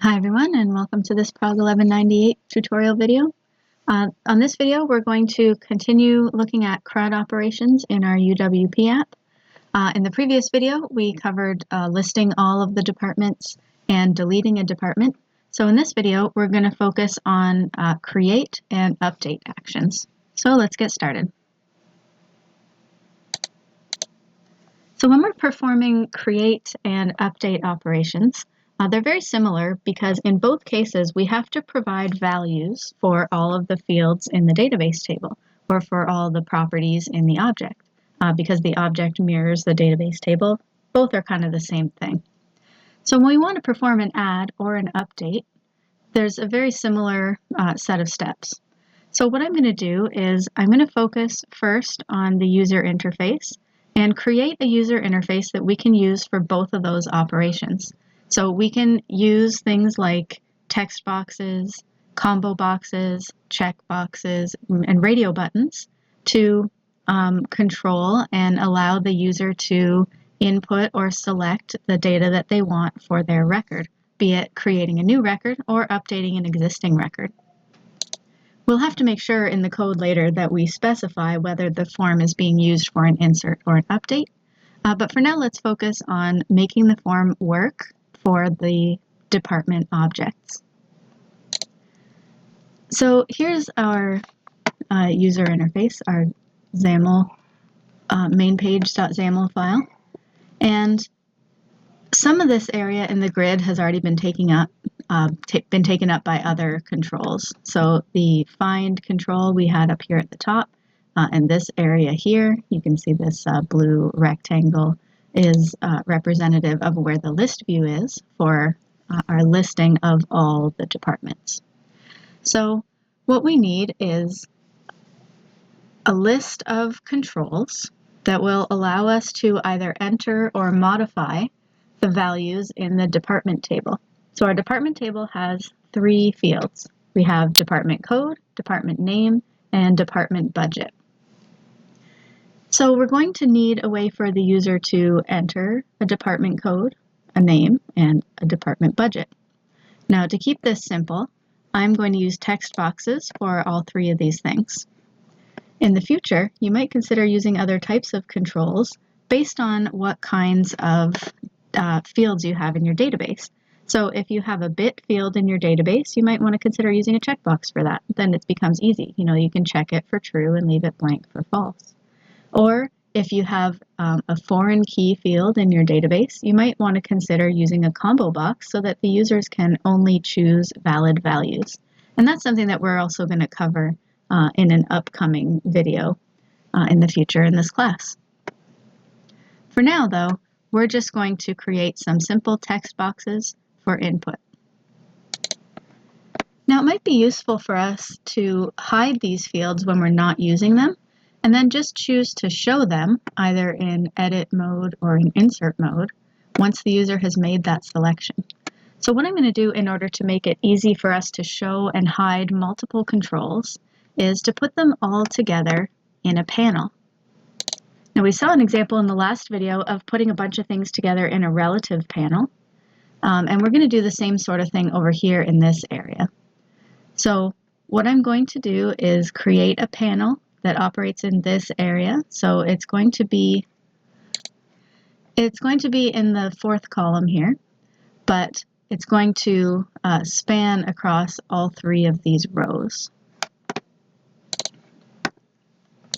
Hi everyone, and welcome to this PROG1198 tutorial video. On this video, we're going to continue looking at CRUD operations in our UWP app. In the previous video, we covered listing all of the departments and deleting a department. So in this video, we're going to focus on create and update actions. So let's get started. So when we're performing create and update operations, they're very similar because in both cases we have to provide values for all of the fields in the database table or for all the properties in the object because the object mirrors the database table. Both are kind of the same thing. So when we want to perform an add or an update, there's a very similar set of steps. So what I'm going to do is I'm going to focus first on the user interface and create a user interface that we can use for both of those operations. So we can use things like text boxes, combo boxes, check boxes, and radio buttons to control and allow the user to input or select the data that they want for their record, be it creating a new record or updating an existing record. We'll have to make sure in the code later that we specify whether the form is being used for an insert or an update. But for now, let's focus on making the form work for the department objects. So here's our user interface, our XAML mainpage.xaml file. And some of this area in the grid has already been taken up by other controls. So the find control we had up here at the top, and this area here, you can see this blue rectangle is representative of where the list view is for our listing of all the departments. So what we need is a list of controls that will allow us to either enter or modify the values in the department table. So our department table has three fields. We have department code, department name, and department budget. So we're going to need a way for the user to enter a department code, a name, and a department budget. Now to keep this simple, I'm going to use text boxes for all three of these things. In the future, you might consider using other types of controls based on what kinds of fields you have in your database. So if you have a bit field in your database, you might want to consider using a checkbox for that. Then it becomes easy. You can check it for true and leave it blank for false. Or if you have a foreign key field in your database, you might want to consider using a combo box so that the users can only choose valid values. And that's something that we're also going to cover in an upcoming video in the future in this class. For now, though, we're just going to create some simple text boxes for input. Now, it might be useful for us to hide these fields when we're not using them, and then just choose to show them either in edit mode or in insert mode once the user has made that selection. So what I'm going to do in order to make it easy for us to show and hide multiple controls is to put them all together in a panel. Now we saw an example in the last video of putting a bunch of things together in a relative panel, and we're going to do the same sort of thing over here in this area. So what I'm going to do is create a panel that operates in this area. So it's going to be in the fourth column here, but it's going to span across all three of these rows.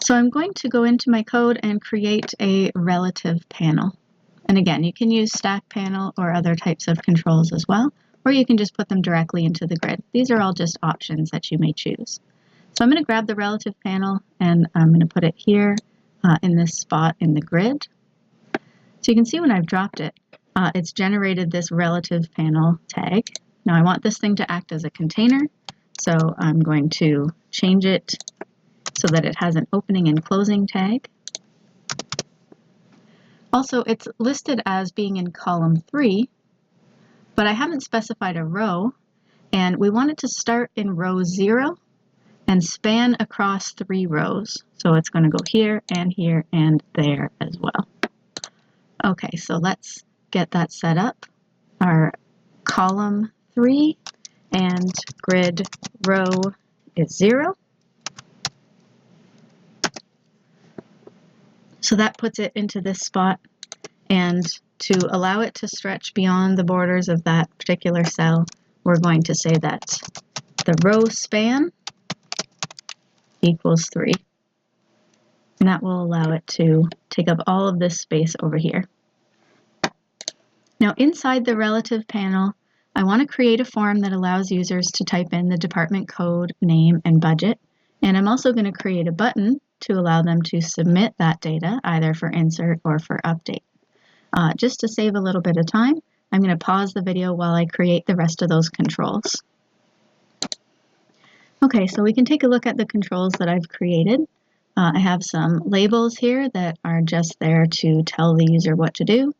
So I'm going to go into my code and create a relative panel. And again, you can use stack panel or other types of controls as well, or you can just put them directly into the grid. These are all just options that you may choose. So I'm going to grab the relative panel and I'm going to put it here in this spot in the grid. So you can see when I've dropped it, it's generated this relative panel tag. Now I want this thing to act as a container, so I'm going to change it so that it has an opening and closing tag. Also, it's listed as being in column 3, but I haven't specified a row, and we want it to start in row 0 and span across 3 rows. So it's going to go here and there as well. Okay, so let's get that set up. Our column 3, and grid row is 0. So that puts it into this spot, and to allow it to stretch beyond the borders of that particular cell, we're going to say that the row span equals 3. And that will allow it to take up all of this space over here. Now inside the relative panel, I want to create a form that allows users to type in the department code, name, and budget. And I'm also going to create a button to allow them to submit that data, either for insert or for update. Just to save a little bit of time, I'm going to pause the video while I create the rest of those controls. Okay, so we can take a look at the controls that I've created. I have some labels here that are just there to tell the user what to do.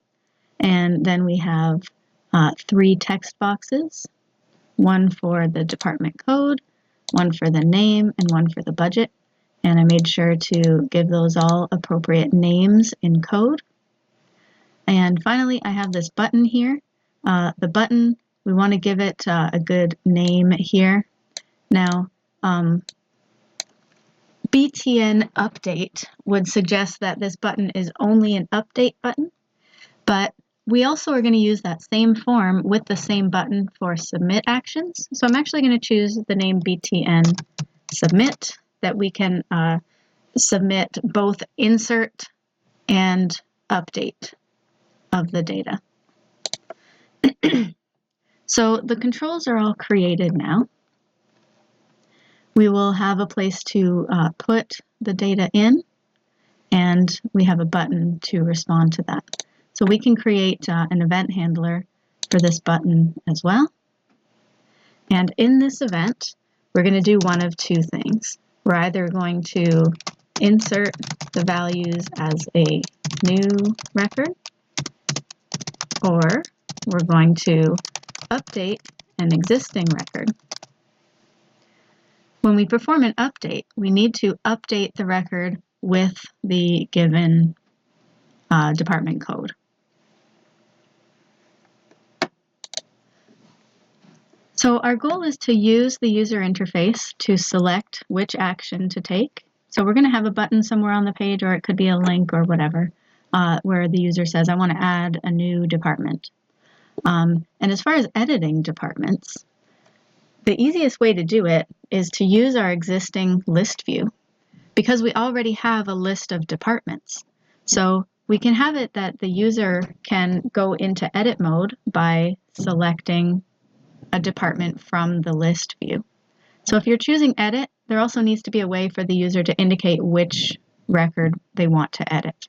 And then we have 3 text boxes, one for the department code, one for the name, and one for the budget. And I made sure to give those all appropriate names in code. And finally, I have this button here. The button, we want to give it a good name here. Now, BTN update would suggest that this button is only an update button, but we also are going to use that same form with the same button for submit actions. So I'm actually going to choose the name BTN submit, that we can submit both insert and update of the data. So the controls are all created now. We will have a place to put the data in, and we have a button to respond to that. So we can create an event handler for this button as well. And in this event, we're going to do one of 2 things. We're either going to insert the values as a new record, or we're going to update an existing record. When we perform an update, we need to update the record with the given department code. So our goal is to use the user interface to select which action to take. So we're going to have a button somewhere on the page, or it could be a link or whatever, where the user says, I want to add a new department. And as far as editing departments, the easiest way to do it is to use our existing list view, because we already have a list of departments. So we can have it that the user can go into edit mode by selecting a department from the list view. So if you're choosing edit, there also needs to be a way for the user to indicate which record they want to edit.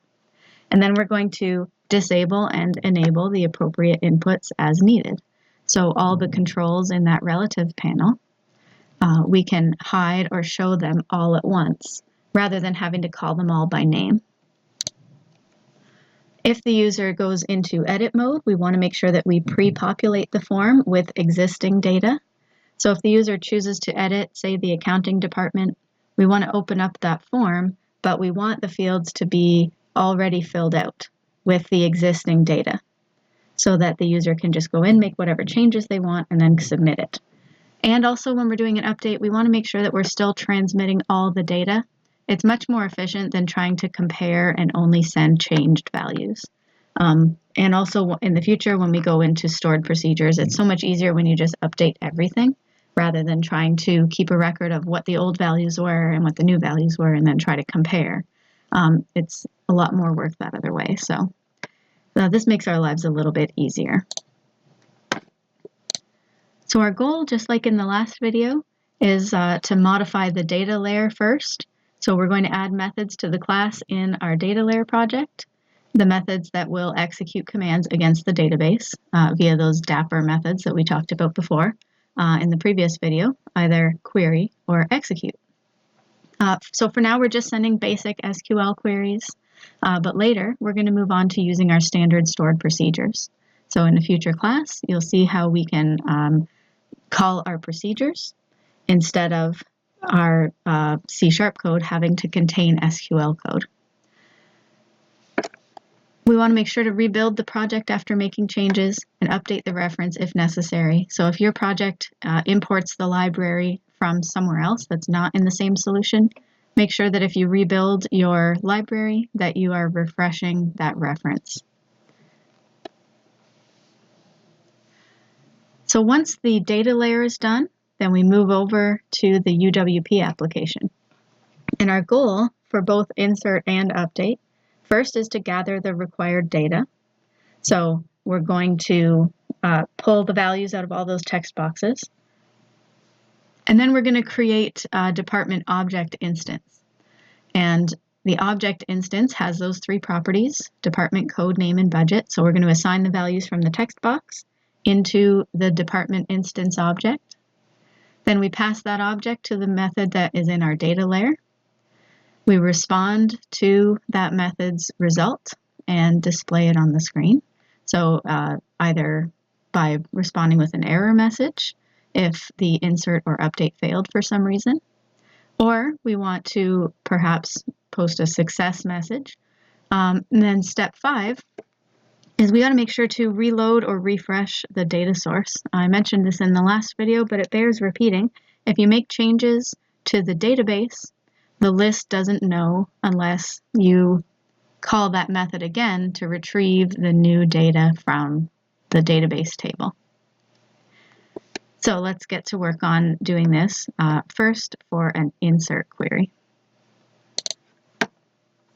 And then we're going to disable and enable the appropriate inputs as needed. So all the controls in that relative panel, we can hide or show them all at once, rather than having to call them all by name. If the user goes into edit mode, we want to make sure that we pre-populate the form with existing data. So if the user chooses to edit, say, the accounting department, we want to open up that form, but we want the fields to be already filled out with the existing data, so that the user can just go in, make whatever changes they want, and then submit it. And also when we're doing an update, we want to make sure that we're still transmitting all the data. It's much more efficient than trying to compare and only send changed values. And also in the future, when we go into stored procedures, it's so much easier when you just update everything, rather than trying to keep a record of what the old values were and what the new values were and then try to compare. It's a lot more work that other way. So this makes our lives a little bit easier. So our goal, just like in the last video, is to modify the data layer first. So we're going to add methods to the class in our data layer project, the methods that will execute commands against the database via those Dapper methods that we talked about before in the previous video, either query or execute. So for now, we're just sending basic SQL queries, but later we're going to move on to using our standard stored procedures. So in a future class, you'll see how we can call our procedures instead of our C# code having to contain SQL code. We want to make sure to rebuild the project after making changes and update the reference if necessary. So if your project imports the library from somewhere else that's not in the same solution, make sure that if you rebuild your library that you are refreshing that reference. So once the data layer is done, then we move over to the UWP application. And our goal for both insert and update, first is to gather the required data. So we're going to pull the values out of all those text boxes. And then we're going to create a department object instance. And the object instance has those three properties, department, code, name, and budget. So we're going to assign the values from the text box into the department instance object. Then we pass that object to the method that is in our data layer. We respond to that method's result and display it on the screen. So either by responding with an error message if the insert or update failed for some reason, or we want to perhaps post a success message. And then step 5 is we got to make sure to reload or refresh the data source. I mentioned this in the last video, but it bears repeating. If you make changes to the database, the list doesn't know unless you call that method again to retrieve the new data from the database table. So let's get to work on doing this first for an insert query.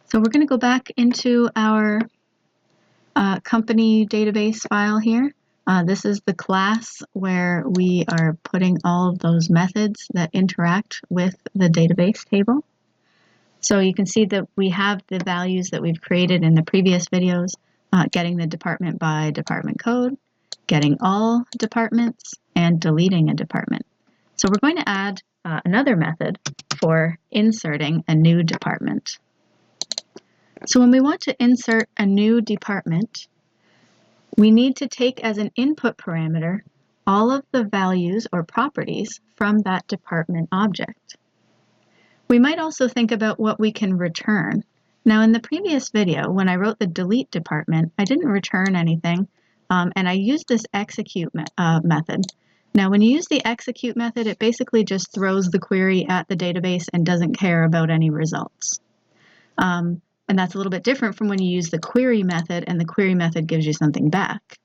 So we're going to go back into our company database file here. This is the class where we are putting all of those methods that interact with the database table. So you can see that we have the values that we've created in the previous videos, getting the department by department code, getting all departments, and deleting a department. So we're going to add another method for inserting a new department. So when we want to insert a new department, we need to take as an input parameter all of the values or properties from that department object. We might also think about what we can return. Now in the previous video, when I wrote the delete department, I didn't return anything, and I used this execute method. Now when you use the execute method, it basically just throws the query at the database and doesn't care about any results. And that's a little bit different from when you use the query method, and the query method gives you something back.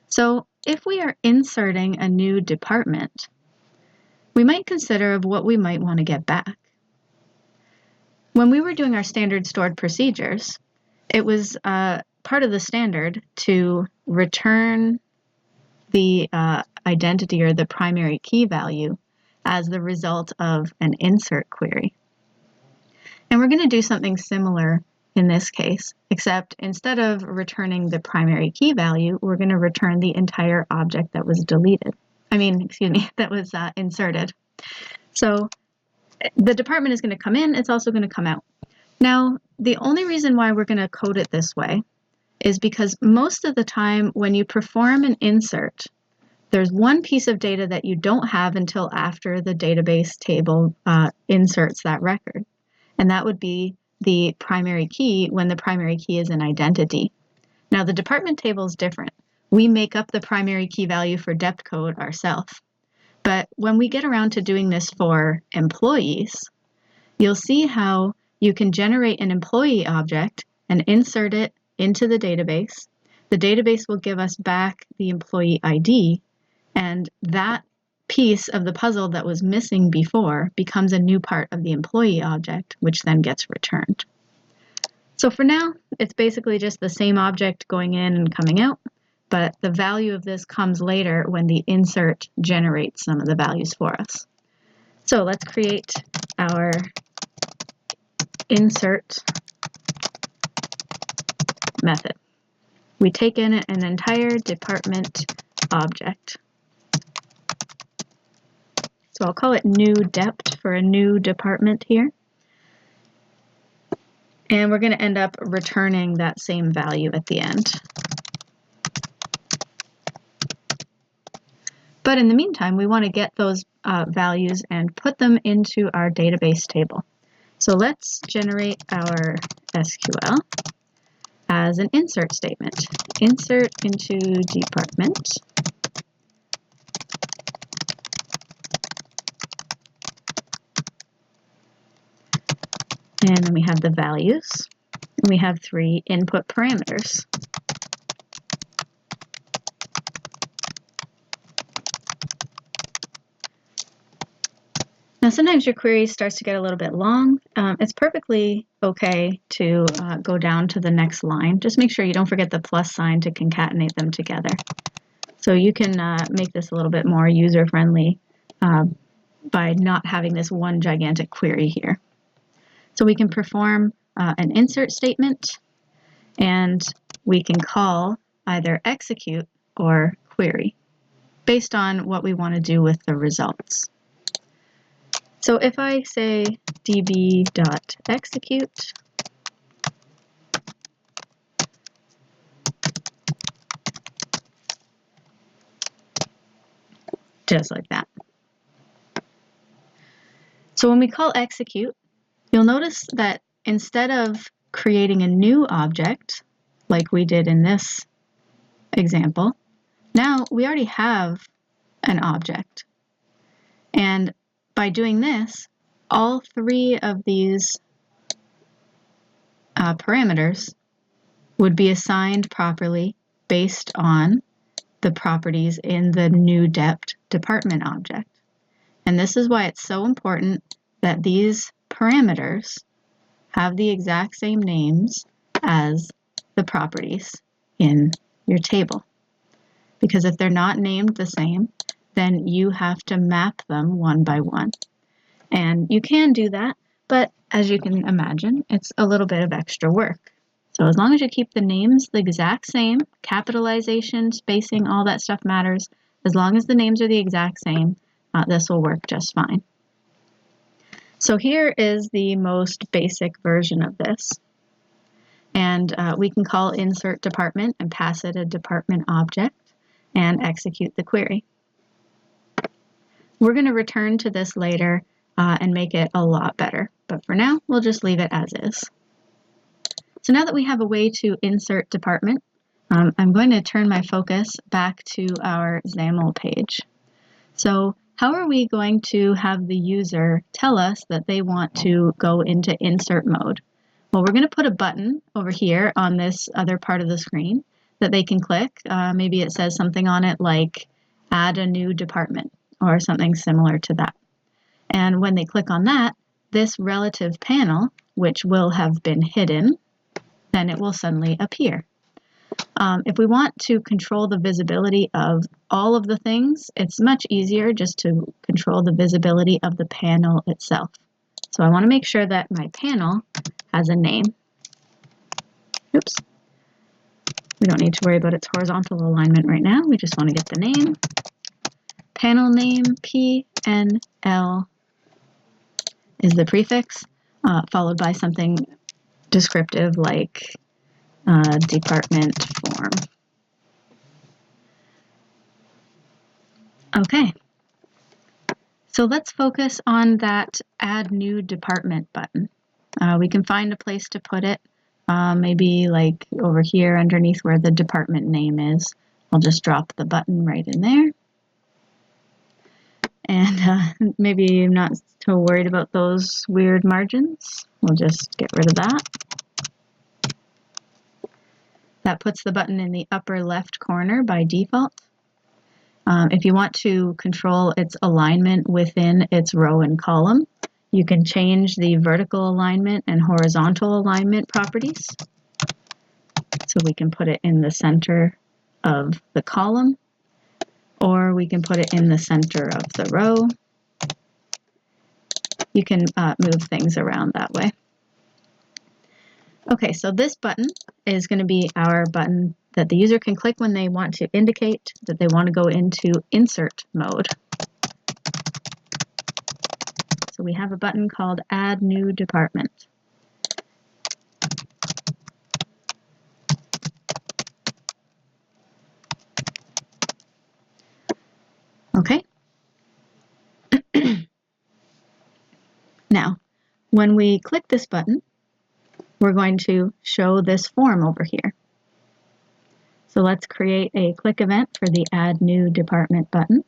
So if we are inserting a new department, we might consider of what we might want to get back. When we were doing our standard stored procedures, it was part of the standard to return the identity or the primary key value as the result of an insert query. And we're going to do something similar in this case, except instead of returning the primary key value, we're going to return the entire object that was deleted. That was inserted. So the department is going to come in, it's also going to come out. Now, the only reason why we're going to code it this way is because most of the time when you perform an insert, there's one piece of data that you don't have until after the database table inserts that record. And that would be the primary key when the primary key is an identity. Now the department table is different. We make up the primary key value for depth code ourselves. But when we get around to doing this for employees, you'll see how you can generate an employee object and insert it into the database. The database will give us back the employee ID, and that piece of the puzzle that was missing before becomes a new part of the employee object, which then gets returned. So for now, it's basically just the same object going in and coming out, but the value of this comes later when the insert generates some of the values for us. So let's create our insert method. We take in an entire department object. So I'll call it new dept for a new department here. And we're going to end up returning that same value at the end. But in the meantime, we want to get those values and put them into our database table. So let's generate our SQL as an insert statement. Insert into department. And then we have the values. And we have 3 input parameters. Now sometimes your query starts to get a little bit long. It's perfectly okay to go down to the next line. Just make sure you don't forget the plus sign to concatenate them together. So you can make this a little bit more user-friendly by not having this one gigantic query here. So we can perform an insert statement, and we can call either execute or query based on what we want to do with the results. So if I say db.execute, just like that. So when we call execute, you'll notice that instead of creating a new object, like we did in this example, now we already have an object. And by doing this, all 3 of these parameters would be assigned properly based on the properties in the new depth department object. And this is why it's so important that these parameters have the exact same names as the properties in your table. Because if they're not named the same, then you have to map them one by one. And you can do that, but as you can imagine, it's a little bit of extra work. So as long as you keep the names the exact same, capitalization, spacing, all that stuff matters. As long as the names are the exact same, this will work just fine. So here is the most basic version of this. And we can call insert department and pass it a department object and execute the query. We're going to return to this later and make it a lot better. But for now, we'll just leave it as is. So now that we have a way to insert department, I'm going to turn my focus back to our XAML page. So how are we going to have the user tell us that they want to go into insert mode? Well, we're going to put a button over here on this other part of the screen that they can click. Maybe it says something on it like add a new department or something similar to that. And when they click on that, this relative panel, which will have been hidden, then it will suddenly appear. If we want to control the visibility of all of the things, it's much easier just to control the visibility of the panel itself. So I want to make sure that my panel has a name. Oops. We don't need to worry about its horizontal alignment right now. We just want to get the name. Panel name, PNL is the prefix, followed by something descriptive like department form. Okay, so let's focus on that add new department button. We can find a place to put it, maybe like over here underneath where the department name is. I'll just drop the button right in there. And maybe I'm not so worried about those weird margins. We'll just get rid of that. That puts the button in the upper left corner by default. If you want to control its alignment within its row and column, you can change the vertical alignment and horizontal alignment properties. So we can put it in the center of the column, or we can put it in the center of the row. You can move things around that way. Okay, so this button is going to be our button that the user can click when they want to indicate that they want to go into insert mode. So we have a button called Add New Department. Okay. Now, when we click this button, we're going to show this form over here. So let's create a click event for the Add New Department button.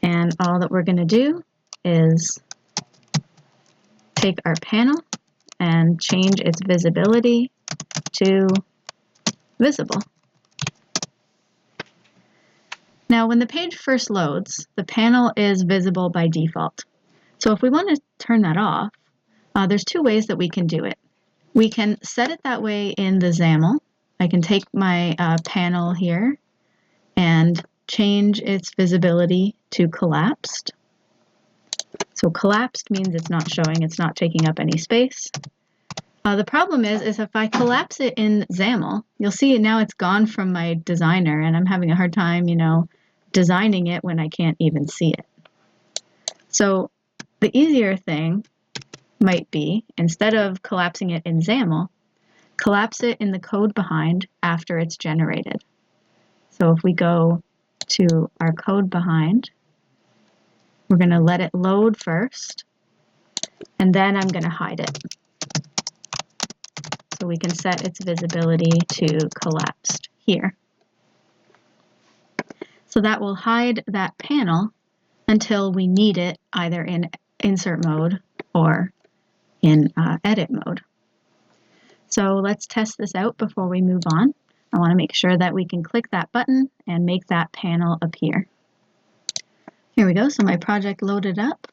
And all that we're going to do is take our panel and change its visibility to visible. Now, when the page first loads, the panel is visible by default. So if we want to turn that off, there's two ways that we can do it. We can set it that way in the XAML. I can take my panel here and change its visibility to collapsed. So collapsed means it's not showing, it's not taking up any space. The problem is if I collapse it in XAML, you'll see now it's gone from my designer, and I'm having a hard time, designing it when I can't even see it. So the easier thing might be, instead of collapsing it in XAML, collapse it in the code behind after it's generated. So if we go to our code behind, we're going to let it load first, and then I'm going to hide it. So we can set its visibility to collapsed here. So that will hide that panel until we need it either in insert mode or in edit mode. So let's test this out before we move on. I want to make sure that we can click that button and make that panel appear. Here we go. So my project loaded up.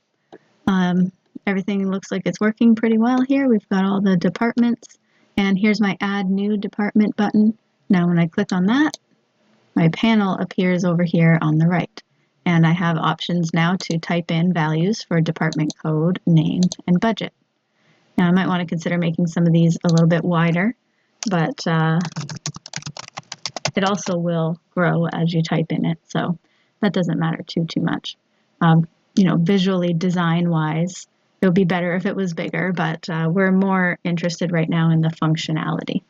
Everything looks like it's working pretty well here. We've got all the departments, and here's my Add New Department button. Now when I click on that, my panel appears over here on the right, and I have options now to type in values for department code, name, and budget. Now I might want to consider making some of these a little bit wider, but it also will grow as you type in it, so that doesn't matter too much. Visually, design-wise, it would be better if it was bigger, but we're more interested right now in the functionality.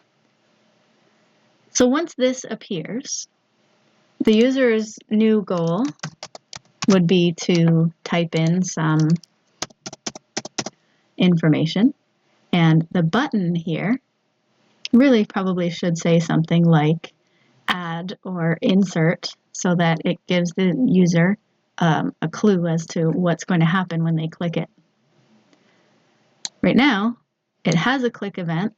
So once this appears, the user's new goal would be to type in some information, and the button here really probably should say something like add or insert, so that it gives the user a clue as to what's going to happen when they click it. Right now, it has a click event,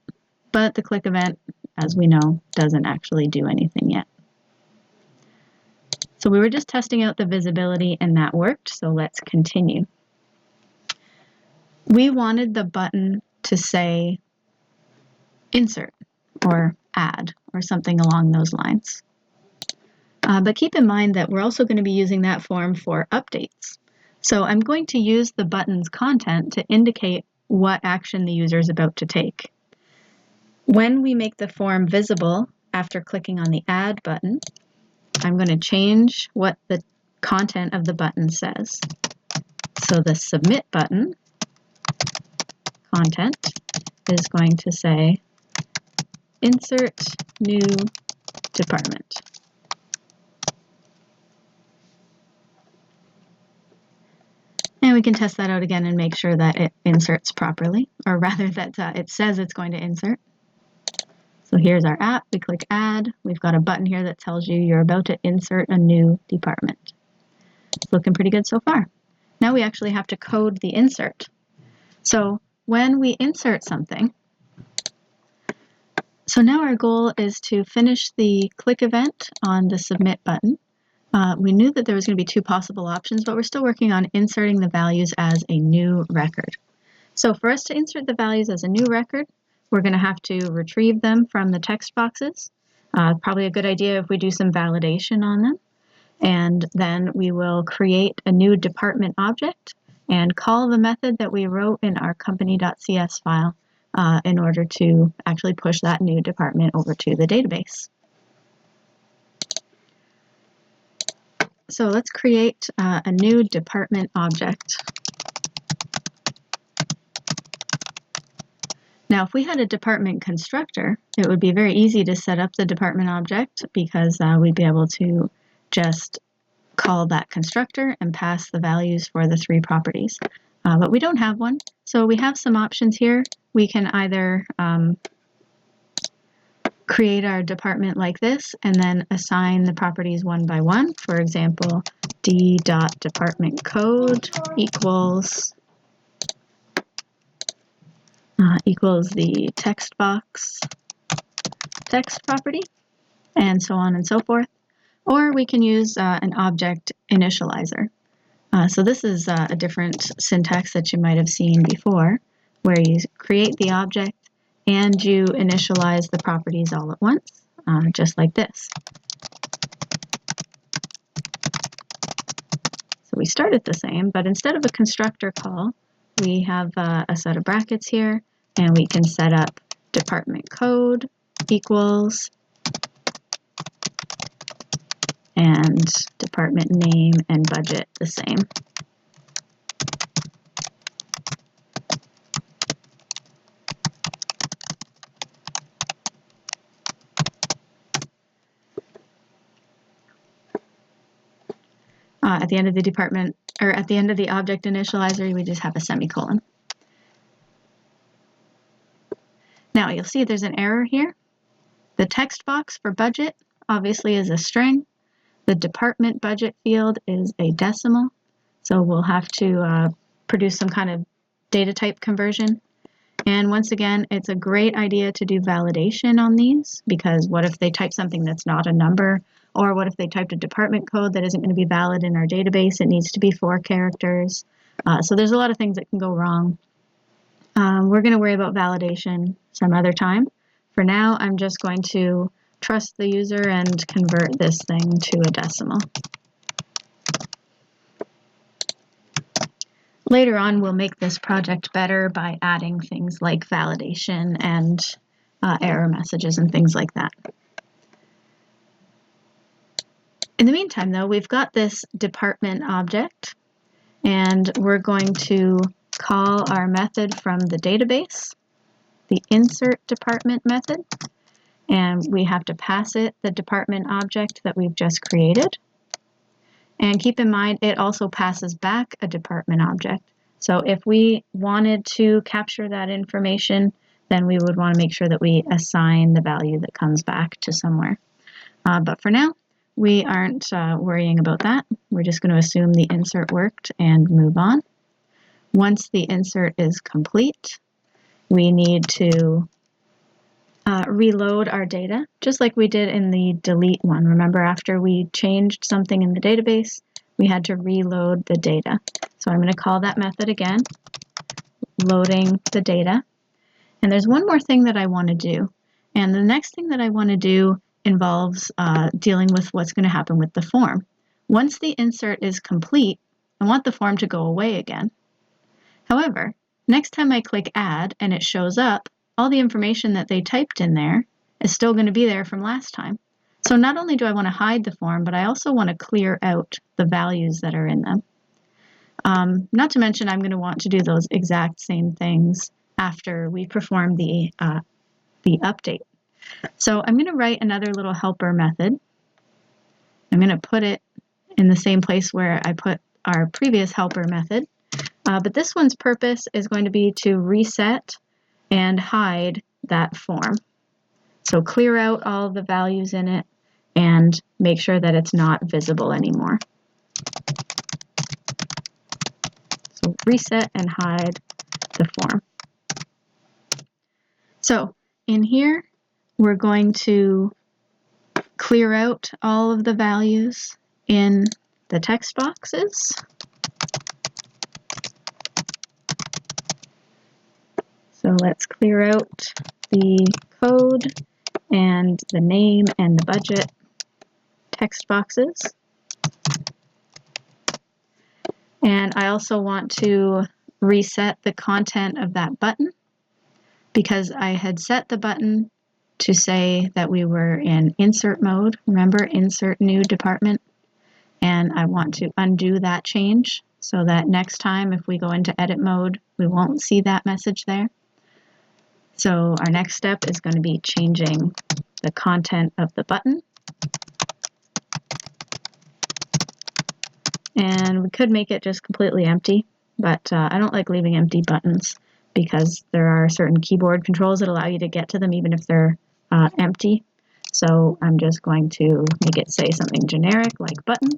but the click event, as we know, doesn't actually do anything yet. So we were just testing out the visibility, and that worked, so let's continue. We wanted the button to say insert or add or something along those lines. But keep in mind that we're also going to be using that form for updates. So I'm going to use the button's content to indicate what action the user is about to take. When we make the form visible after clicking on the Add button, I'm going to change what the content of the button says. So the Submit button content is going to say Insert New Department. And we can test that out again and make sure that it inserts properly, or rather that it says it's going to insert. So here's our app. We click Add. We've got a button here that tells you you're about to insert a new department. It's looking pretty good so far. Now we actually have to code the insert. So when we insert something, so now our goal is to finish the click event on the Submit button. We knew that there was going to be two possible options, but we're still working on inserting the values as a new record. So for us to insert the values as a new record, we're going to have to retrieve them from the text boxes. Probably a good idea if we do some validation on them. And then we will create a new department object and call the method that we wrote in our company.cs file in order to actually push that new department over to the database. So let's create a new department object. Now, if we had a department constructor, it would be very easy to set up the department object because we'd be able to just call that constructor and pass the values for the three properties. but we don't have one. So we have some options here. We can either create our department like this and then assign the properties one by one. For example, d.department code equals the text box text property, and so on and so forth. Or we can use an object initializer. So this is a different syntax that you might have seen before, where you create the object and you initialize the properties all at once, just like this. So we start it the same, but instead of a constructor call, we have a set of brackets here, and we can set up department code equals and department name and budget the same. At the end of the department, or at the end of the object initializer, we just have a semicolon. Now you'll see there's an error here. The text box for budget obviously is a string. The department budget field is a decimal. So we'll have to produce some kind of data type conversion. And once again, it's a great idea to do validation on these, because what if they type something that's not a number? Or what if they typed a department code that isn't going to be valid in our database? It needs to be 4 characters. So there's a lot of things that can go wrong. We're going to worry about validation some other time. For now, I'm just going to trust the user and convert this thing to a decimal. Later on, we'll make this project better by adding things like validation and error messages and things like that. In the meantime, though, we've got this department object, and we're going to call our method from the database, the insert department method, and we have to pass it the department object that we've just created. And keep in mind, it also passes back a department object. So if we wanted to capture that information, then we would want to make sure that we assign the value that comes back to somewhere. But for now, we aren't worrying about that. We're just going to assume the insert worked and move on. Once the insert is complete, we need to reload our data, just like we did in the delete one. Remember, after we changed something in the database, we had to reload the data. So I'm going to call that method again, loading the data. And there's one more thing that I want to do. And the next thing that I want to do involves dealing with what's going to happen with the form. Once the insert is complete, I want the form to go away again. However, next time I click add and it shows up, all the information that they typed in there is still going to be there from last time. So not only do I want to hide the form, but I also want to clear out the values that are in them. Not to mention, I'm going to want to do those exact same things after we perform the update. So I'm going to write another little helper method. I'm going to put it in the same place where I put our previous helper method. But this one's purpose is going to be to reset and hide that form. So clear out all the values in it and make sure that it's not visible anymore. So reset and hide the form. So in here, we're going to clear out all of the values in the text boxes. So let's clear out the code and the name and the budget text boxes. And I also want to reset the content of that button because I had set the button to say that we were in insert mode. Remember, insert new department. And I want to undo that change so that next time if we go into edit mode, we won't see that message there. So our next step is going to be changing the content of the button. And we could make it just completely empty. but I don't like leaving empty buttons because there are certain keyboard controls that allow you to get to them even if they're empty. So I'm just going to make it say something generic like button,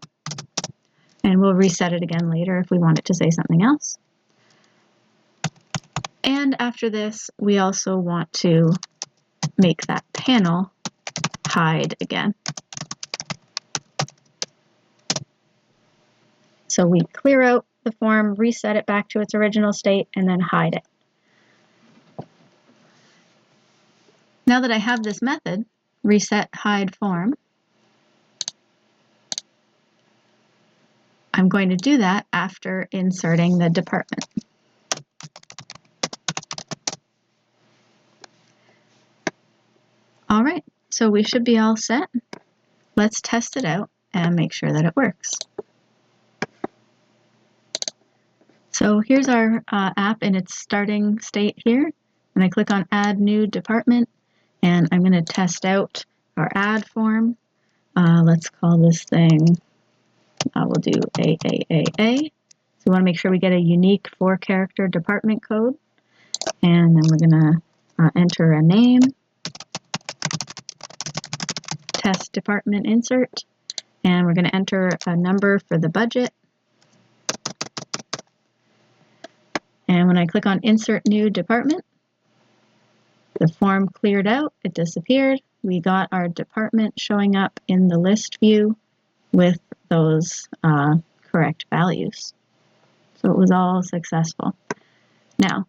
and we'll reset it again later if we want it to say something else. And after this, we also want to make that panel hide again. So we clear out the form, reset it back to its original state, and then hide it. Now that I have this method, reset hide form, I'm going to do that after inserting the department. All right, so we should be all set. Let's test it out and make sure that it works. So here's our app in its starting state here, and I click on Add New Department, and I'm going to test out our add form. Let's call this thing, we'll do AAAA. So we want to make sure we get a unique 4-character department code, and then we're going to enter a name, test department insert, and we're going to enter a number for the budget. And when I click on Insert New Department, the form cleared out, it disappeared. We got our department showing up in the list view with those correct values. So it was all successful. Now,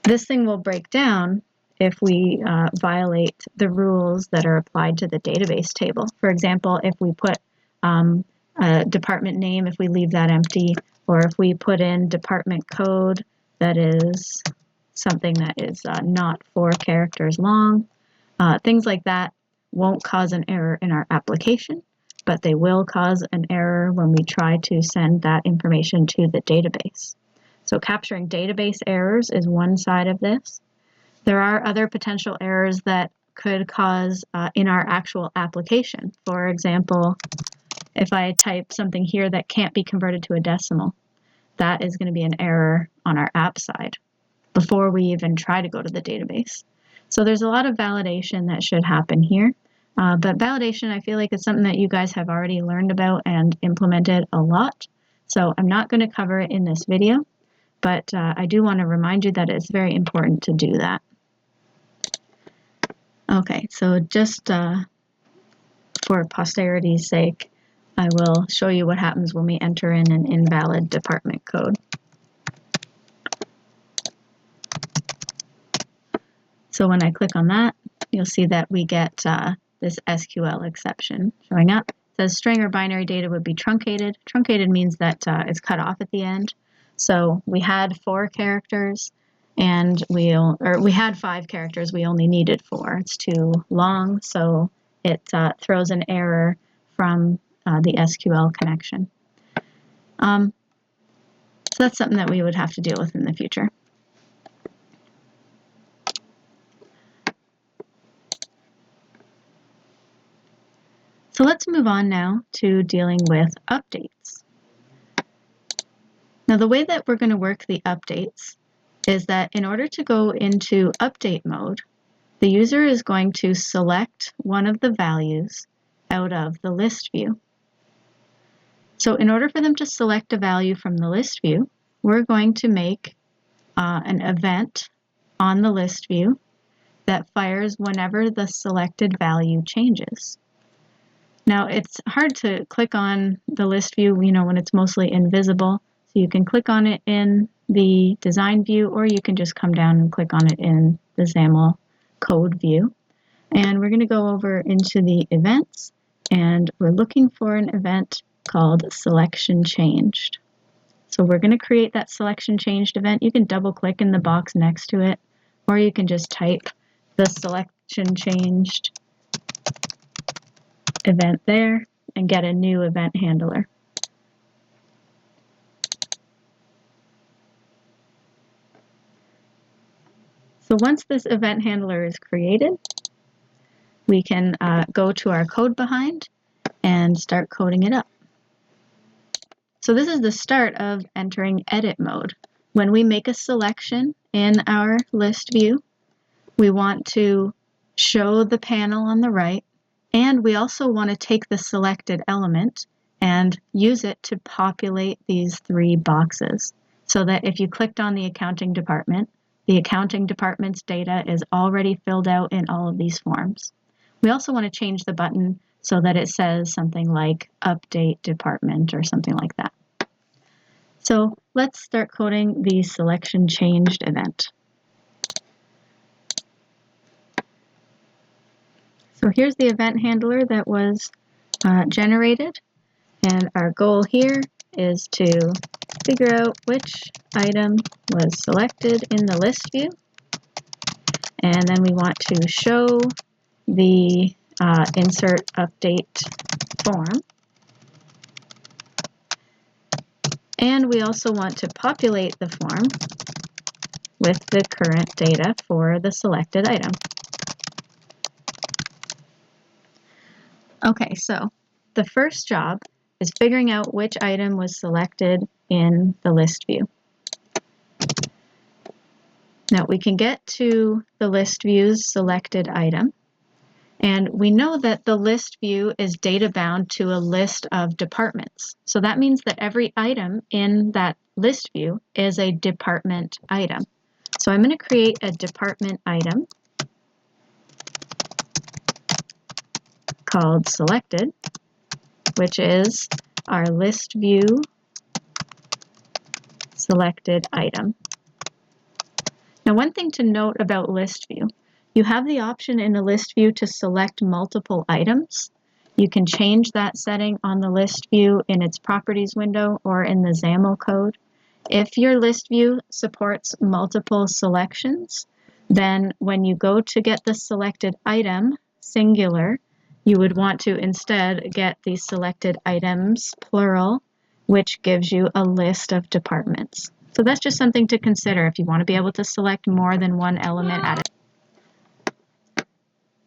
this thing will break down if we violate the rules that are applied to the database table. For example, if we put a department name, if we leave that empty, or if we put in department code that is something that is not 4 characters long, things like that won't cause an error in our application, but they will cause an error when we try to send that information to the database. So capturing database errors is one side of this. There are other potential errors that could cause in our actual application. For example, if I type something here that can't be converted to a decimal, that is going to be an error on our app side before we even try to go to the database. So there's a lot of validation that should happen here. But validation, I feel like, is something that you guys have already learned about and implemented a lot. So I'm not going to cover it in this video, but I do want to remind you that it's very important to do that. Okay, so just for posterity's sake, I will show you what happens when we enter in an invalid department code. So when I click on that, you'll see that we get this SQL exception showing up. It says string or binary data would be truncated. Truncated means that it's cut off at the end. So we had 4 characters, and we had 5 characters. We only needed 4. It's too long, so it throws an error from the SQL connection. So that's something that we would have to deal with in the future. So let's move on now to dealing with updates. Now the way that we're going to work the updates is that in order to go into update mode, the user is going to select one of the values out of the list view. So in order for them to select a value from the list view, we're going to make an event on the list view that fires whenever the selected value changes. Now it's hard to click on the list view, when it's mostly invisible. So you can click on it in the design view, or you can just come down and click on it in the XAML code view. And we're going to go over into the events, and we're looking for an event called selection changed. So we're going to create that selection changed event. You can double click in the box next to it, or you can just type the selection changed event there and get a new event handler. So once this event handler is created, we can go to our code behind and start coding it up. So this is the start of entering edit mode. When we make a selection in our list view, we want to show the panel on the right, and we also want to take the selected element and use it to populate these 3 boxes, so that if you clicked on the accounting department, the accounting department's data is already filled out in all of these forms. We also want to change the button so that it says something like update department or something like that. So let's start coding the selection changed event. So here's the event handler that was generated, and our goal here is to figure out which item was selected in the list view, and then we want to show the insert update form, and we also want to populate the form with the current data for the selected item. Okay, so the first job is figuring out which item was selected in the list view. Now we can get to the list view's selected item, and we know that the list view is data bound to a list of departments. So that means that every item in that list view is a department item. So I'm going to create a department item called selected, which is our list view selected item. Now, one thing to note about list view, you have the option in the list view to select multiple items. You can change that setting on the list view in its properties window or in the XAML code. If your list view supports multiple selections, then when you go to get the selected item, singular, you would want to instead get the selected items, plural, which gives you a list of departments. So that's just something to consider if you want to be able to select more than one element at a time.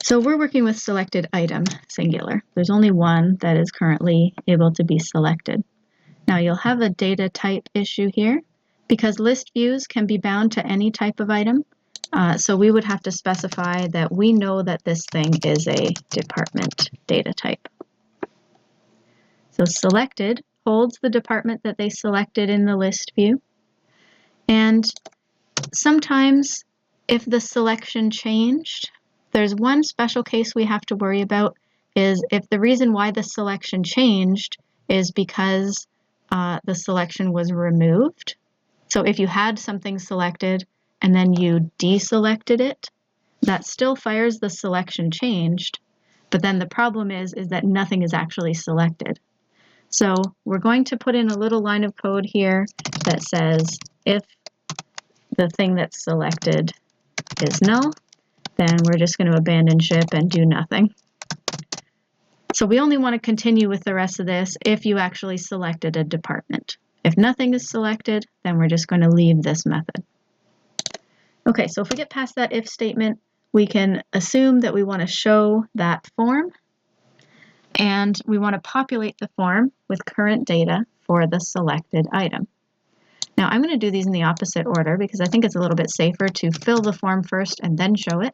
So we're working with selected item, singular. There's only one that is currently able to be selected. Now you'll have a data type issue here because list views can be bound to any type of item. So we would have to specify that we know that this thing is a department data type. So selected holds the department that they selected in the list view. And sometimes if the selection changed, there's one special case we have to worry about, is if the reason why the selection changed is because the selection was removed. So if you had something selected and then you deselected it, that still fires the selection changed, but then the problem is that nothing is actually selected. So we're going to put in a little line of code here that says if the thing that's selected is null, then we're just going to abandon ship and do nothing. So we only want to continue with the rest of this if you actually selected a department. If nothing is selected, then we're just going to leave this method. Okay, so if we get past that if statement, we can assume that we want to show that form, and we want to populate the form with current data for the selected item. Now I'm going to do these in the opposite order because I think it's a little bit safer to fill the form first and then show it,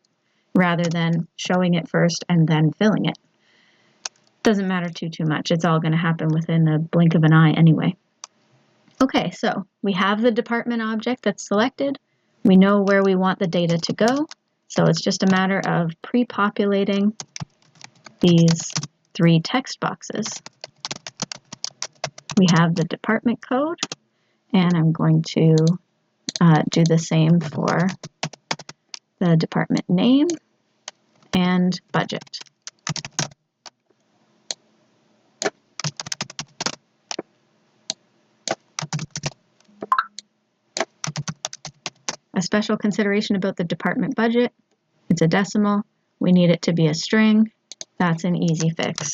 rather than showing it first and then filling it. Doesn't matter too much. It's all going to happen within the blink of an eye anyway. Okay, so we have the department object that's selected. We know where we want the data to go. So it's just a matter of pre-populating these 3 text boxes. We have the department code, and I'm going to do the same for the department name and budget. A special consideration about the department budget, it's a decimal. We need it to be a string. That's an easy fix.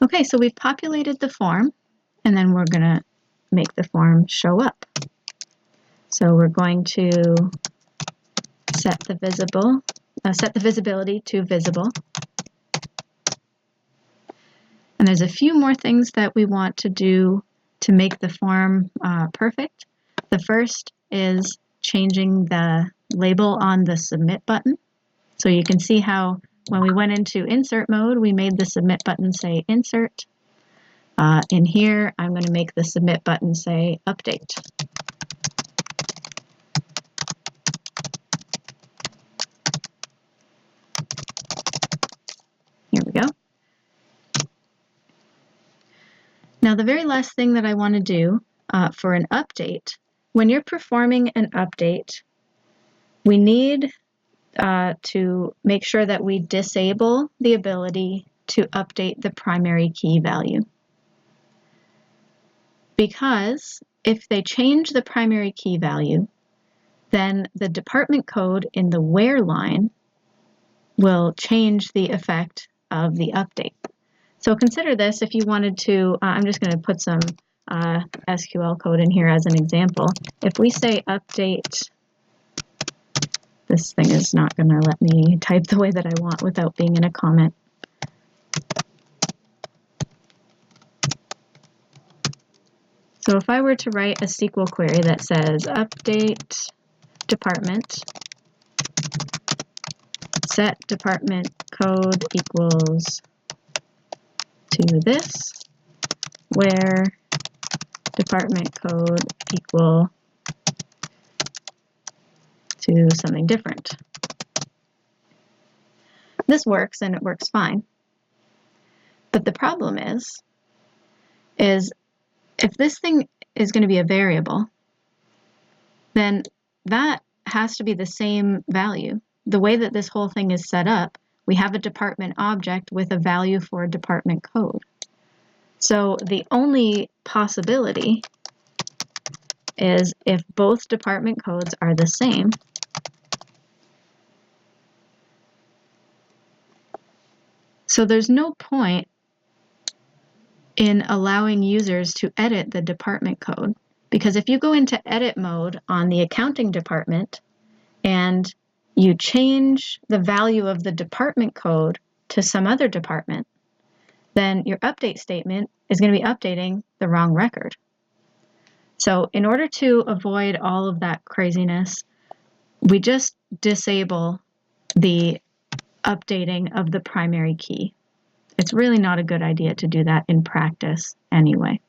Okay, so we've populated the form, and then we're going to make the form show up. So we're going to set the visibility to visible. And there's a few more things that we want to do to make the form perfect. The first is changing the label on the submit button. So you can see how when we went into insert mode, we made the submit button say insert. In here, I'm going to make the submit button say update. Here we go. Now the very last thing that I want to do for an update, when you're performing an update, we need to make sure that we disable the ability to update the primary key value. Because if they change the primary key value, then the department code in the where line will change the effect of the update. So consider this if you wanted to, I'm just going to put some SQL code in here as an example. If we say update, this thing is not going to let me type the way that I want without being in a comment. So if I were to write a SQL query that says update department, set department code equals to this, where department code equal to something different. This works and it works fine. But the problem is if this thing is going to be a variable, then that has to be the same value. The way that this whole thing is set up, we have a department object with a value for department code. So the only possibility is if both department codes are the same. So there's no point in allowing users to edit the department code, because if you go into edit mode on the accounting department and you change the value of the department code to some other department, then your update statement is going to be updating the wrong record. So in order to avoid all of that craziness, we just disable the updating of the primary key. It's really not a good idea to do that in practice anyway.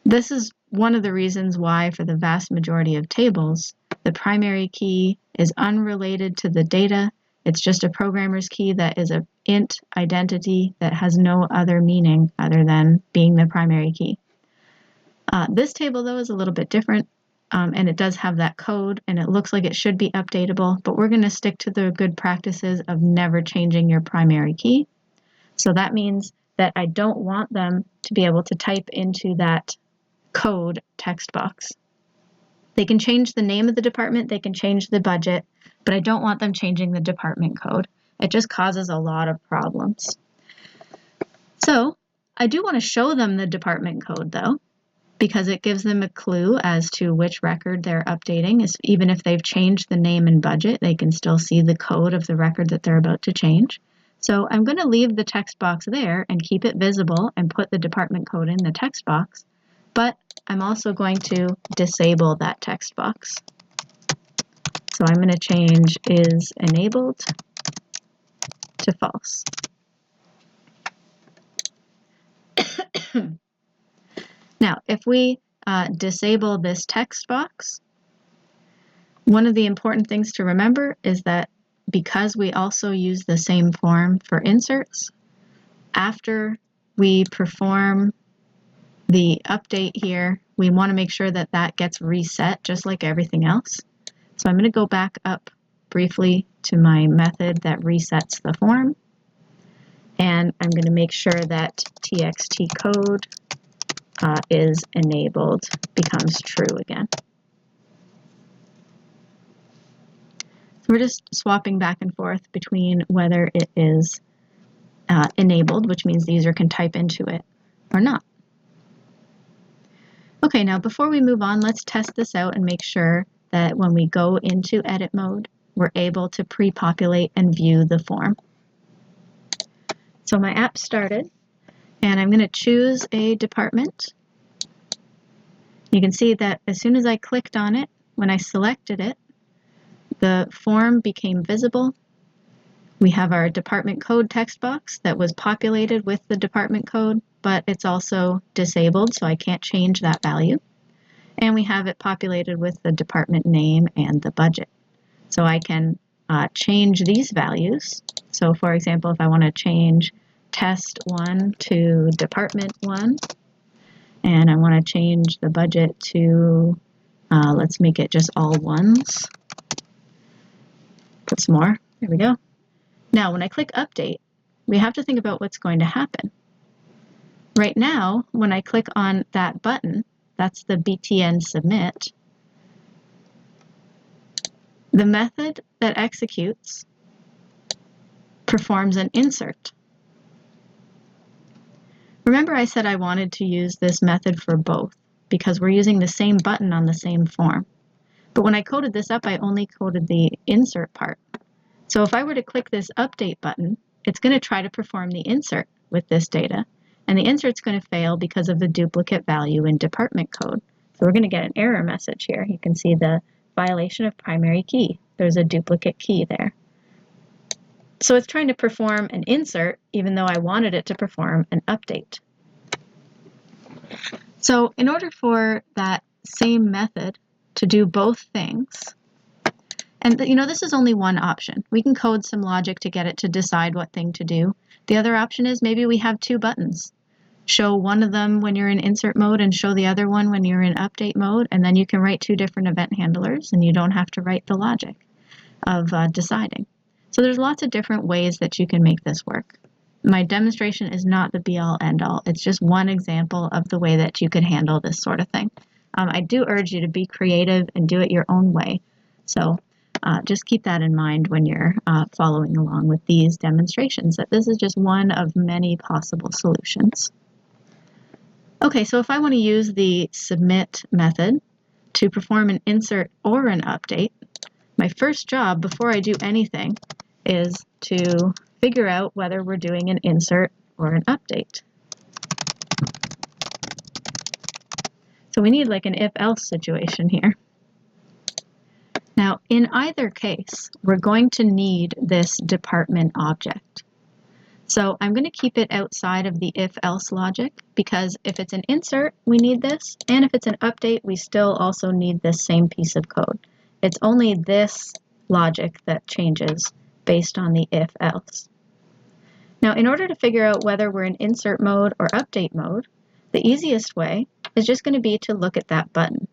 This is one of the reasons why for the vast majority of tables, the primary key is unrelated to the data. It's just a programmer's key that is an int identity that has no other meaning other than being the primary key. This table, though, is a little bit different, and it does have that code, and it looks like it should be updatable, but we're going to stick to the good practices of never changing your primary key. So that means that I don't want them to be able to type into that code text box. They can change the name of the department, they can change the budget, but I don't want them changing the department code. It just causes a lot of problems. So I do want to show them the department code though, because it gives them a clue as to which record they're updating. Even if they've changed the name and budget, they can still see the code of the record that they're about to change. So I'm going to leave the text box there and keep it visible and put the department code in the text box, but I'm also going to disable that text box. So I'm going to change is enabled to false. Now, if we disable this text box, one of the important things to remember is that because we also use the same form for inserts, after we perform the update here, we want to make sure that that gets reset just like everything else. So I'm going to go back up briefly to my method that resets the form, and I'm going to make sure that txt code is enabled becomes true again. So we're just swapping back and forth between whether it is enabled, which means the user can type into it, or not. Okay, now before we move on, let's test this out and make sure that when we go into edit mode, we're able to pre-populate and view the form. So my app started, And I'm going to choose a department. You can see that as soon as I clicked on it, when I selected it, the form became visible. We have our department code text box that was populated with the department code, but it's also disabled, so I can't change that value. And we have it populated with the department name and the budget. So I can change these values. So for example, if I want to change test 1 to department 1, and I want to change the budget to, let's make it just all ones. Put some more. There we go. Now, when I click Update, we have to think about what's going to happen. Right now, when I click on that button, that's the BTN Submit, the method that executes performs an insert. Remember I said I wanted to use this method for both because we're using the same button on the same form. But when I coded this up, I only coded the insert part. So if I were to click this Update button, it's going to try to perform the insert with this data. And the insert's going to fail because of the duplicate value in department code. So we're going to get an error message here. You can see the violation of primary key. There's a duplicate key there. So it's trying to perform an insert even though I wanted it to perform an update. So in order for that same method to do both things, and this is only one option. We can code some logic to get it to decide what thing to do. The other option is maybe we have two buttons. Show one of them when you're in insert mode and show the other one when you're in update mode, and then you can write two different event handlers and you don't have to write the logic of deciding. So there's lots of different ways that you can make this work. My demonstration is not the be-all end-all. It's just one example of the way that you could handle this sort of thing. I do urge you to be creative and do it your own way. So just keep that in mind when you're following along with these demonstrations, that this is just one of many possible solutions. Okay, so if I want to use the submit method to perform an insert or an update, my first job before I do anything is to figure out whether we're doing an insert or an update. So we need like an if-else situation here. Now, in either case, we're going to need this department object. So I'm going to keep it outside of the if-else logic because if it's an insert, we need this, and if it's an update, we still also need this same piece of code. It's only this logic that changes based on the if-else. Now, in order to figure out whether we're in insert mode or update mode, the easiest way is just going to be to look at that button.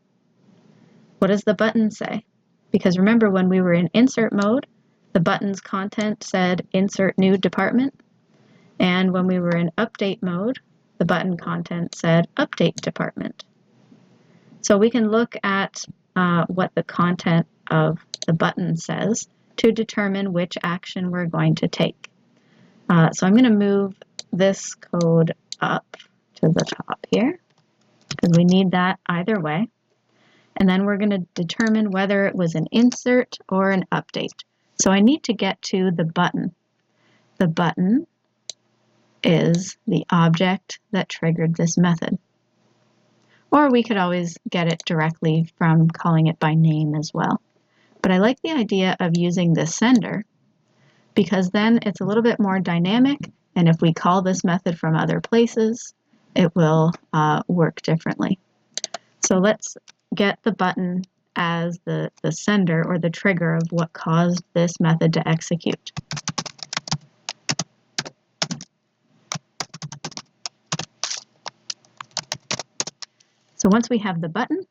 What does the button say? Because remember, when we were in insert mode, the button's content said insert new department. And when we were in update mode, the button content said update department. So we can look at what the content of the button says to determine which action we're going to take. So I'm going to move this code up to the top here because we need that either way. And then we're going to determine whether it was an insert or an update. So I need to get to the button. The button is the object that triggered this method. Or we could always get it directly from calling it by name as well. But I like the idea of using the sender because then it's a little bit more dynamic, and if we call this method from other places, it will work differently. So let's get the button as the sender or the trigger of what caused this method to execute. So once we have the button,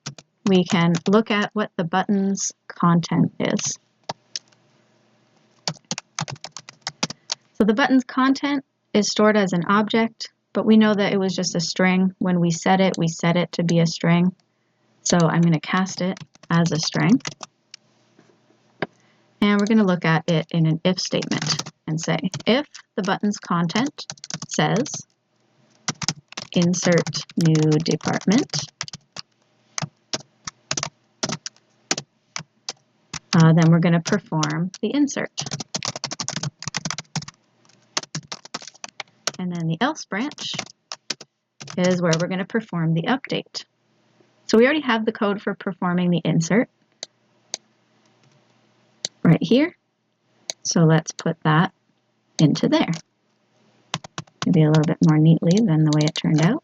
we can look at what the button's content is. So the button's content is stored as an object, but we know that it was just a string. When we set it to be a string. So I'm going to cast it as a string. And we're going to look at it in an if statement and say, if the button's content says insert new department, then we're going to perform the insert. And then the else branch is where we're going to perform the update. So we already have the code for performing the insert right here. So let's put that into there. Maybe a little bit more neatly than the way it turned out.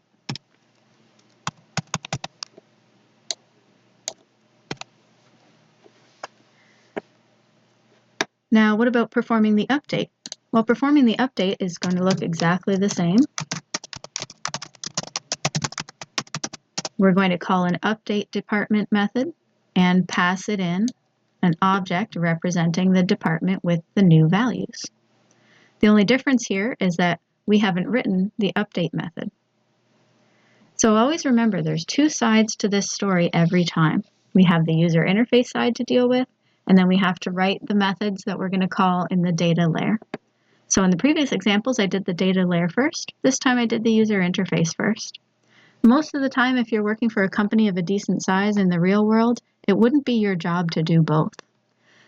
Now, what about performing the update? Well, performing the update is going to look exactly the same. We're going to call an update department method and pass it in an object representing the department with the new values. The only difference here is that we haven't written the update method. So always remember there's two sides to this story every time. We have the user interface side to deal with, and then we have to write the methods that we're going to call in the data layer. So in the previous examples, I did the data layer first. This time I did the user interface first. Most of the time, if you're working for a company of a decent size in the real world, it wouldn't be your job to do both.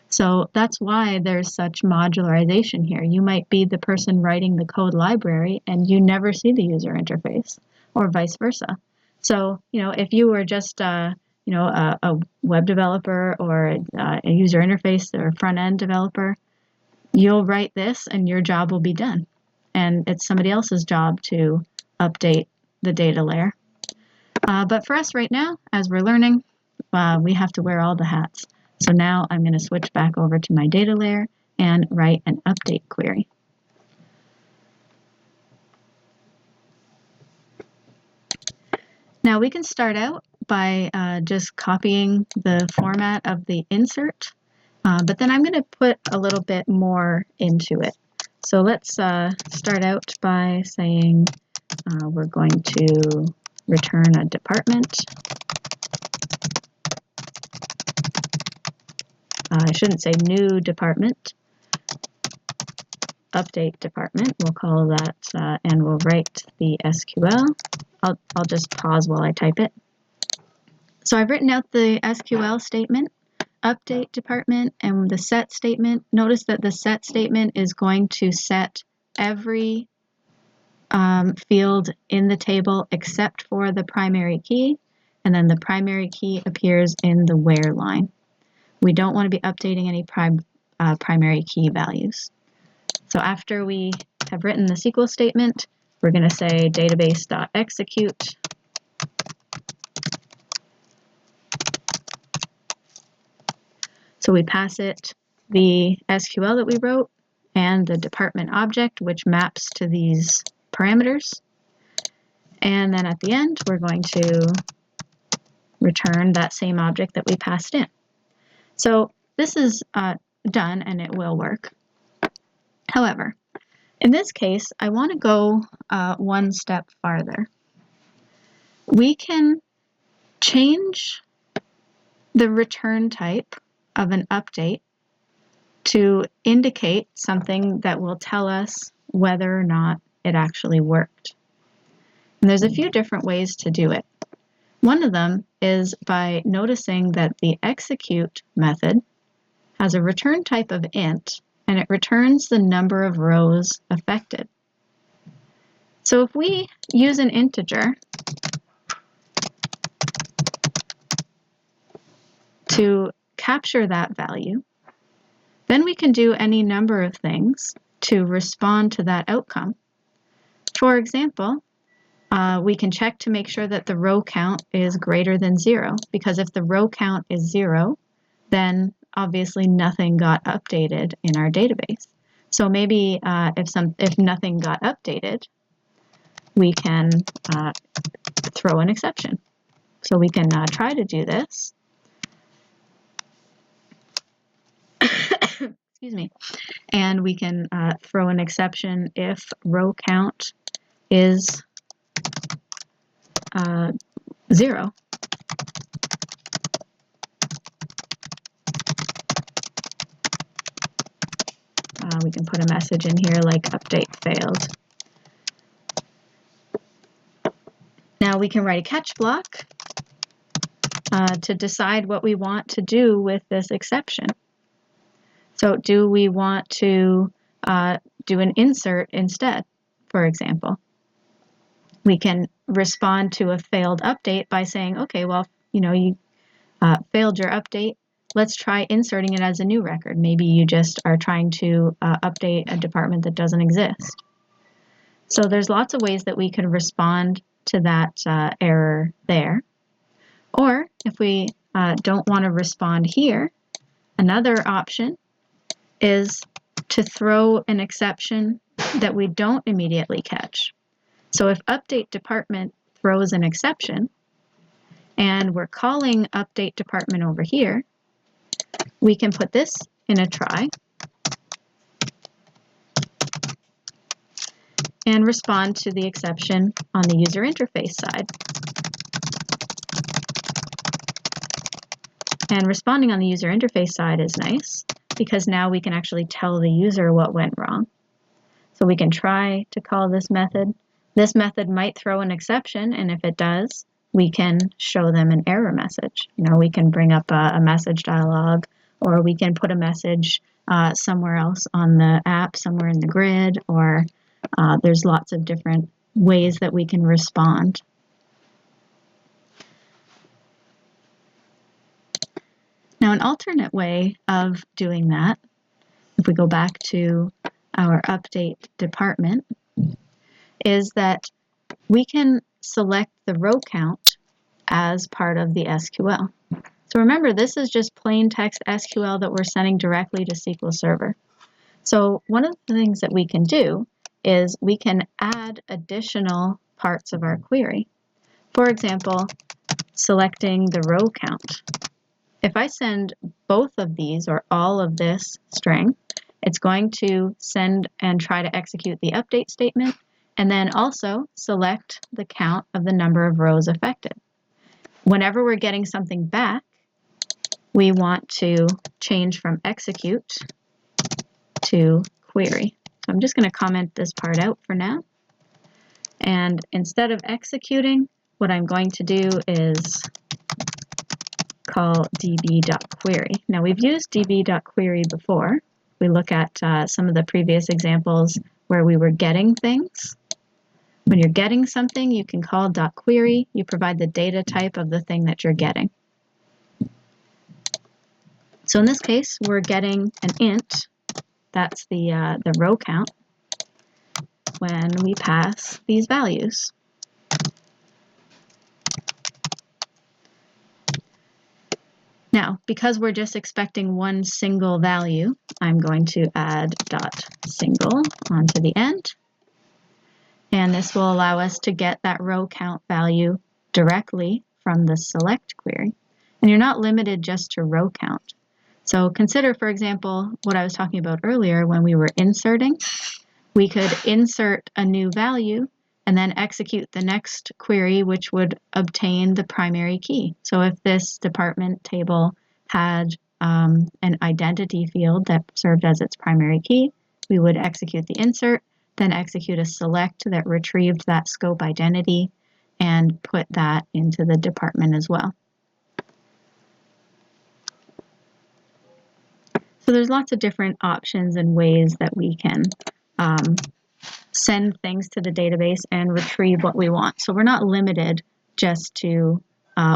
So that's why there's such modularization here. You might be the person writing the code library and you never see the user interface, or vice versa. So, if you were just a web developer or a user interface or front-end developer, you'll write this and your job will be done. And it's somebody else's job to update the data layer. But for us right now, as we're learning, we have to wear all the hats. So now I'm going to switch back over to my data layer and write an update query. Now we can start out by just copying the format of the insert, but then I'm going to put a little bit more into it. So let's start out by saying we're going to return a department. I shouldn't say new department. Update department, we'll call that, and we'll write the SQL. I'll just pause while I type it. So I've written out the SQL statement, update department, and the set statement. Notice that the set statement is going to set every field in the table except for the primary key, and then the primary key appears in the where line. We don't want to be updating any primary key values. So after we have written the SQL statement, we're going to say database.execute. So we pass it the SQL that we wrote and the department object, which maps to these parameters. And then at the end, we're going to return that same object that we passed in. So this is done and it will work. However, in this case, I want to go one step farther. We can change the return type of an update to indicate something that will tell us whether or not it actually worked. And there's a few different ways to do it. One of them is by noticing that the execute method has a return type of int, and it returns the number of rows affected. So if we use an integer to capture that value, then we can do any number of things to respond to that outcome. For example, we can check to make sure that the row count is greater than 0, because if the row count is 0, then obviously nothing got updated in our database. So maybe if nothing got updated, we can throw an exception. So we can try to do this. Excuse me. And we can throw an exception if row count is 0. We can put a message in here like update failed. Now we can write a catch block to decide what we want to do with this exception. So do we want to do an insert instead, for example? We can respond to a failed update by saying, okay, well, you failed your update. Let's try inserting it as a new record. Maybe you just are trying to update a department that doesn't exist. So there's lots of ways that we could respond to that error there. Or if we don't want to respond here, another option is to throw an exception that we don't immediately catch. So if update department throws an exception, and we're calling update department over here, we can put this in a try and respond to the exception on the user interface side. And responding on the user interface side is nice because now we can actually tell the user what went wrong. So we can try to call this method. This method might throw an exception, and if it does, we can show them an error message. We can bring up a message dialog, or we can put a message somewhere else on the app, somewhere in the grid, or there's lots of different ways that we can respond. Now, an alternate way of doing that, if we go back to our update department, is that we can select the row count as part of the SQL. So remember, this is just plain text SQL that we're sending directly to SQL Server. So one of the things that we can do is we can add additional parts of our query. For example, selecting the row count. If I send both of these or all of this string, it's going to send and try to execute the update statement, and then also select the count of the number of rows affected. Whenever we're getting something back, we want to change from execute to query. So I'm just going to comment this part out for now. And instead of executing, what I'm going to do is call db.query. Now we've used db.query before. We look at some of the previous examples where we were getting things. When you're getting something, you can call .query. You provide the data type of the thing that you're getting. So in this case, we're getting an int. That's the row count when we pass these values. Now, because we're just expecting one single value, I'm going to add .single onto the end. And this will allow us to get that row count value directly from the select query. And you're not limited just to row count. So consider, for example, what I was talking about earlier when we were inserting. We could insert a new value and then execute the next query, which would obtain the primary key. So if this department table had an identity field that served as its primary key, we would execute the insert, then execute a select that retrieved that scope identity and put that into the department as well. So there's lots of different options and ways that we can send things to the database and retrieve what we want. So we're not limited just to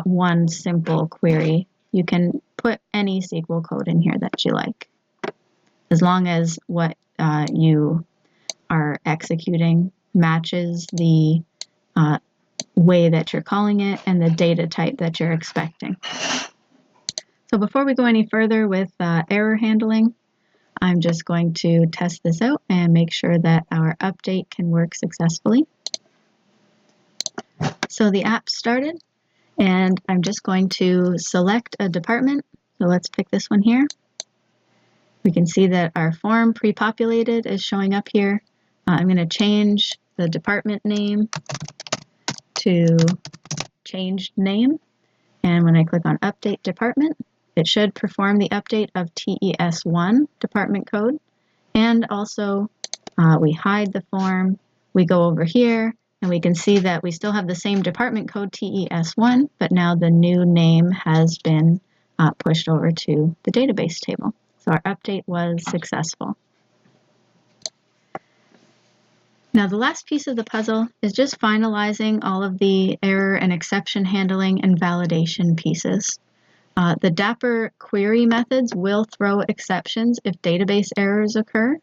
one simple query. You can put any SQL code in here that you like, as long as what you are executing matches the way that you're calling it and the data type that you're expecting. So before we go any further with error handling, I'm just going to test this out and make sure that our update can work successfully. So the app started, and I'm just going to select a department. So let's pick this one here. We can see that our form pre-populated is showing up here. I'm going to change the department name to changed name. And when I click on Update Department, it should perform the update of TES1 department code. And also, we hide the form. We go over here, and we can see that we still have the same department code, TES1, but now the new name has been pushed over to the database table. So our update was successful. Now the last piece of the puzzle is just finalizing all of the error and exception handling and validation pieces. The Dapper query methods will throw exceptions if database errors occur.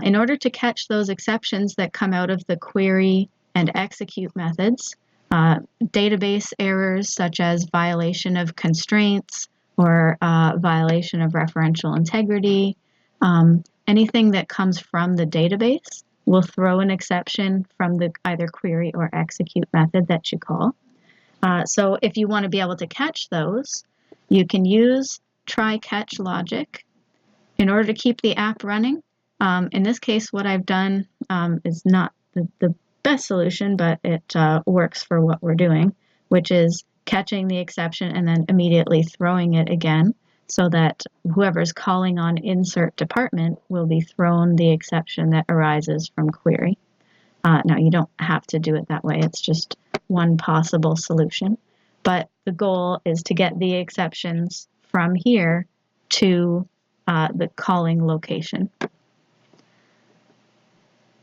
In order to catch those exceptions that come out of the query and execute methods, database errors such as violation of constraints or violation of referential integrity, anything that comes from the database will throw an exception from the either query or execute method that you call. So if you want to be able to catch those, you can use try-catch logic in order to keep the app running. In this case, what I've done is not the best solution, but it works for what we're doing, which is catching the exception and then immediately throwing it again so that whoever's calling on insert department will be thrown the exception that arises from query. Now, you don't have to do it that way. It's just one possible solution. But the goal is to get the exceptions from here to the calling location.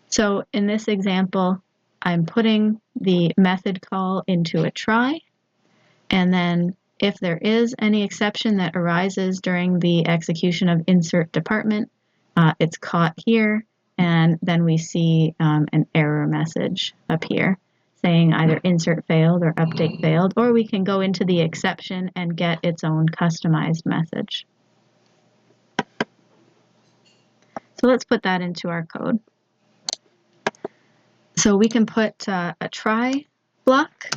So in this example, I'm putting the method call into a try, and then if there is any exception that arises during the execution of insert department, it's caught here, and then we see an error message appear saying either insert failed or update failed, or we can go into the exception and get its own customized message. So let's put that into our code. So we can put a try block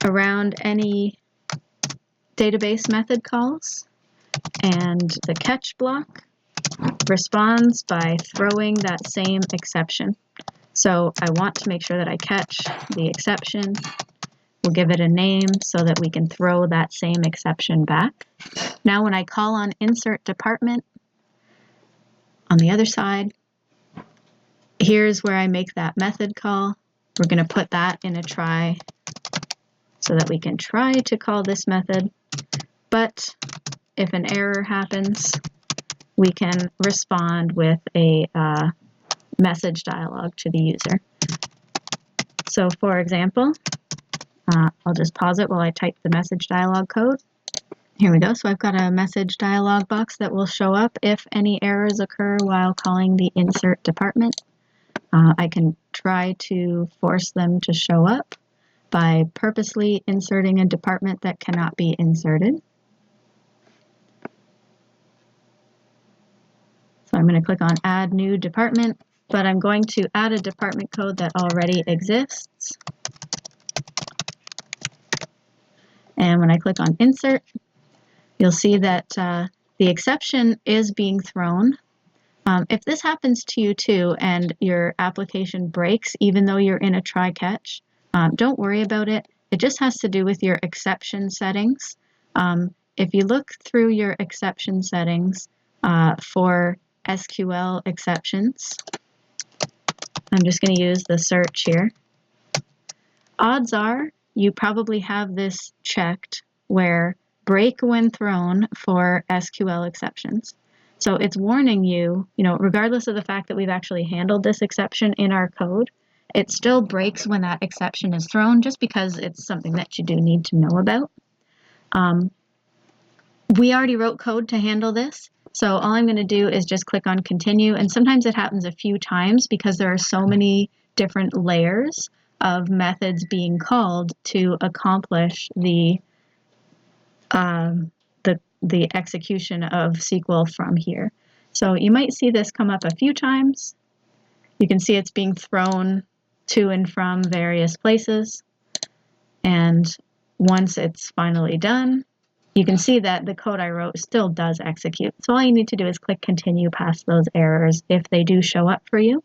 around any database method calls, and the catch block responds by throwing that same exception. So I want to make sure that I catch the exception. We'll give it a name so that we can throw that same exception back. Now when I call on insert department on the other side, here's where I make that method call. We're going to put that in a try so that we can try to call this method. But if an error happens, we can respond with a message dialog to the user. So for example, I'll just pause it while I type the message dialog code. Here we go. So I've got a message dialog box that will show up if any errors occur while calling the insert department. I can try to force them to show up by purposely inserting a department that cannot be inserted. So I'm going to click on Add New Department, but I'm going to add a department code that already exists. And when I click on Insert, you'll see that the exception is being thrown. If this happens to you too and your application breaks even though you're in a try-catch, don't worry about it. It just has to do with your exception settings. If you look through your exception settings for SQL exceptions, I'm just going to use the search here. Odds are you probably have this checked where break when thrown for SQL exceptions. So it's warning you, regardless of the fact that we've actually handled this exception in our code, it still breaks when that exception is thrown just because it's something that you do need to know about. We already wrote code to handle this, so all I'm going to do is just click on continue, and sometimes it happens a few times because there are so many different layers of methods being called to accomplish the execution of SQL from here. So you might see this come up a few times. You can see it's being thrown to and from various places. And once it's finally done, you can see that the code I wrote still does execute. So all you need to do is click continue past those errors if they do show up for you.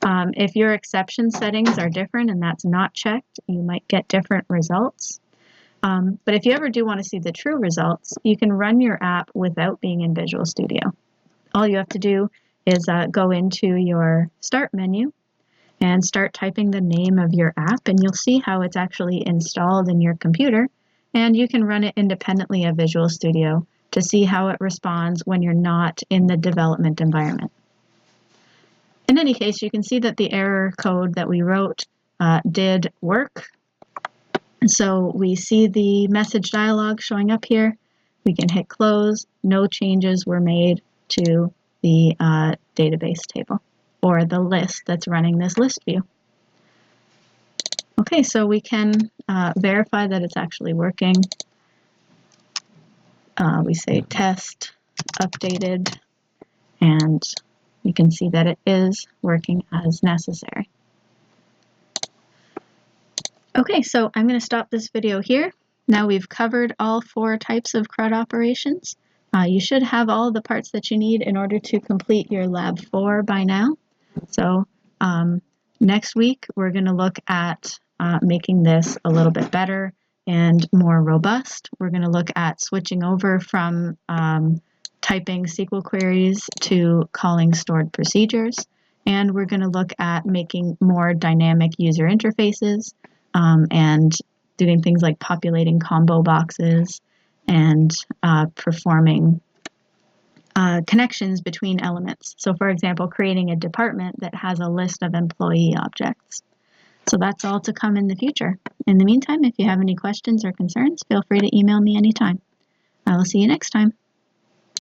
If your exception settings are different and that's not checked, you might get different results. But if you ever do want to see the true results, you can run your app without being in Visual Studio. All you have to do is go into your Start menu and start typing the name of your app, and you'll see how it's actually installed in your computer, and you can run it independently of Visual Studio to see how it responds when you're not in the development environment. In any case, you can see that the error code that we wrote did work. And so we see the message dialog showing up here. We can hit close. No changes were made to the database table or the list that's running this list view. Okay, so we can verify that it's actually working. We say test updated, and you can see that it is working as necessary. Okay, so I'm going to stop this video here. Now we've covered all 4 types of CRUD operations. You should have all the parts that you need in order to complete your Lab 4 by now. So next week we're going to look at making this a little bit better and more robust. We're going to look at switching over from typing SQL queries to calling stored procedures. And we're going to look at making more dynamic user interfaces and doing things like populating combo boxes and performing connections between elements. So for example, creating a department that has a list of employee objects. So that's all to come in the future. In the meantime, if you have any questions or concerns, feel free to email me anytime. I will see you next time.